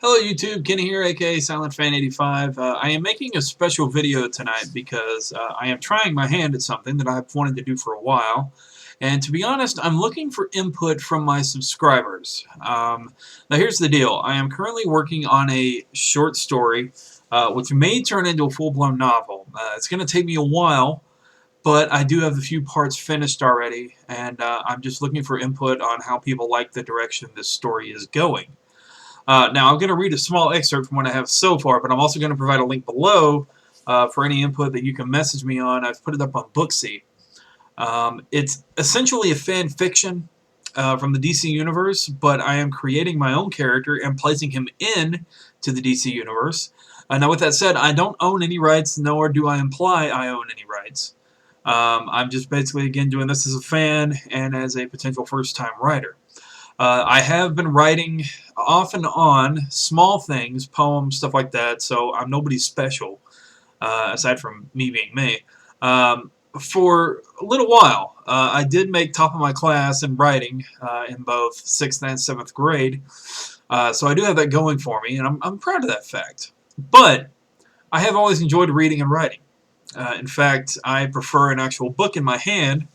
Hello YouTube, Kenny here, aka SilentFan85. I am making a special video tonight because I am trying my hand at something that I've wanted to do for a while. And to be honest, I'm looking for input from my subscribers. Now here's the deal. I am currently working on a short story which may turn into a full-blown novel. It's going to take me a while, but I do have a few parts finished already, and I'm just looking for input on how people like the direction this story is going. Now, I'm going to read a small excerpt from what I have so far, but I'm also going to provide a link below for any input that you can message me on. I've put it up on Booksy. It's essentially a fan fiction from the DC Universe, but I am creating my own character and placing him in to the DC Universe. Now, with that said, I don't own any rights, nor do I imply I own any rights. I'm just basically, again, doing this as a fan and as a potential first-time writer. I have been writing off and on small things, poems, stuff like that, so I'm nobody special, aside from me being me. For a little while, I did make top of my class in writing in both 6th and 7th grade, so I do have that going for me, and I'm proud of that fact. But I have always enjoyed reading and writing. In fact, I prefer an actual book in my hand,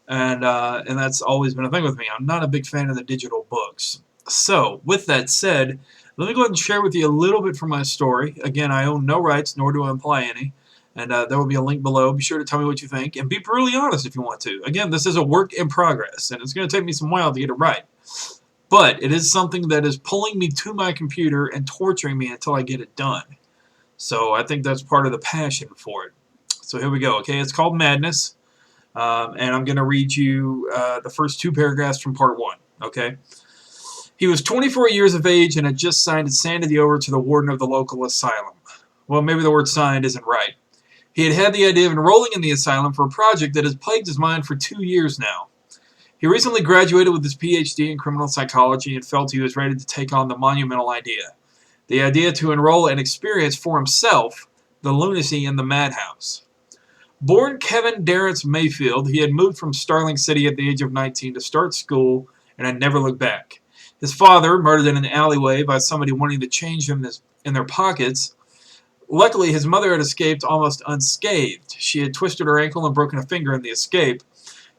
and that's always been a thing with me. I'm not a big fan of the digital books. So, with that said, let me go ahead and share with you a little bit from my story. Again, I own no rights, nor do I imply any. And there will be a link below. Be sure to tell me what you think, and be brutally honest if you want to. Again, this is a work in progress, and it's going to take me some while to get it right. But it is something that is pulling me to my computer and torturing me until I get it done. So I think that's part of the passion for it. So here we go, okay? It's called Madness. And I'm going to read you the first 2 paragraphs from part 1, okay? He was 24 years of age and had just signed insanity over to the warden of the local asylum. Well, maybe the word signed isn't right. He had had the idea of enrolling in the asylum for a project that has plagued his mind for 2 years now. He recently graduated with his PhD in criminal psychology and felt he was ready to take on the monumental idea. The idea to enroll and experience for himself the lunacy in the madhouse. Born Kevin Darrence Mayfield, he had moved from Starling City at the age of 19 to start school and had never looked back. His father, murdered in an alleyway by somebody wanting to change him in their pockets. Luckily, his mother had escaped almost unscathed. She had twisted her ankle and broken a finger in the escape.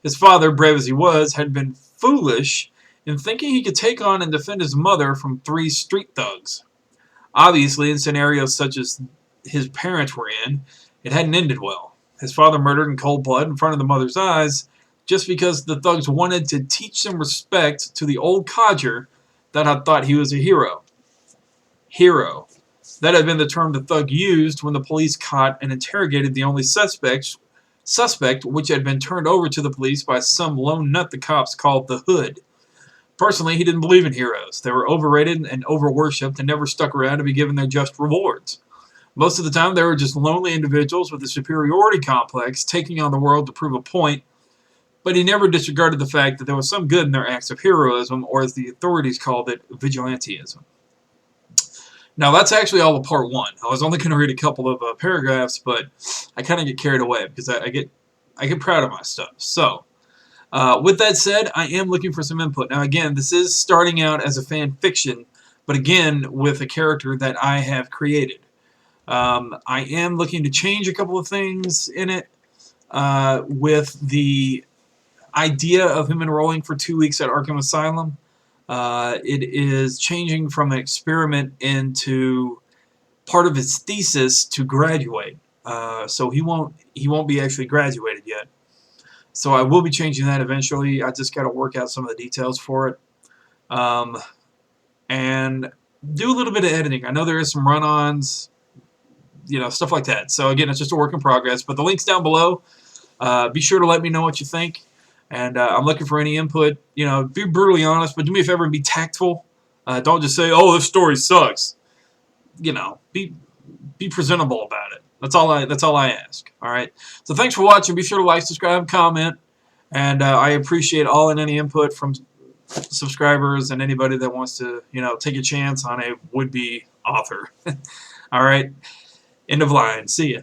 His father, brave as he was, had been foolish in thinking he could take on and defend his mother from 3 street thugs. Obviously, in scenarios such as his parents were in, it hadn't ended well. His father murdered in cold blood in front of the mother's eyes just because the thugs wanted to teach some respect to the old codger that had thought he was a hero. Hero. That had been the term the thug used when the police caught and interrogated the only suspect which had been turned over to the police by some lone nut the cops called the Hood. Personally, he didn't believe in heroes. They were overrated and over-worshipped and never stuck around to be given their just rewards. Most of the time, they were just lonely individuals with a superiority complex taking on the world to prove a point, but he never disregarded the fact that there was some good in their acts of heroism, or as the authorities called it, vigilantism. Now, that's actually all of part 1. I was only going to read a couple of paragraphs, but I kind of get carried away because I get proud of my stuff. So, with that said, I am looking for some input. Now, again, this is starting out as a fan fiction, but again, with a character that I have created. I am looking to change a couple of things in it with the idea of him enrolling for 2 weeks at Arkham Asylum. It is changing from an experiment into part of his thesis to graduate. So he won't be actually graduated yet. So I will be changing that eventually. I just got to work out some of the details for it. And do a little bit of editing. I know there is some run-ons, you know, stuff like that. So again, it's just a work in progress. But the link's down below. Be sure to let me know what you think. And I'm looking for any input. You know, be brutally honest, but do me a favor and be tactful. Don't just say, "Oh, this story sucks." You know, be presentable about it. That's all I ask. All right. So thanks for watching. Be sure to like, subscribe, comment, and I appreciate all and any input from subscribers and anybody that wants to, you know, take a chance on a would-be author. All right. End of line. See ya.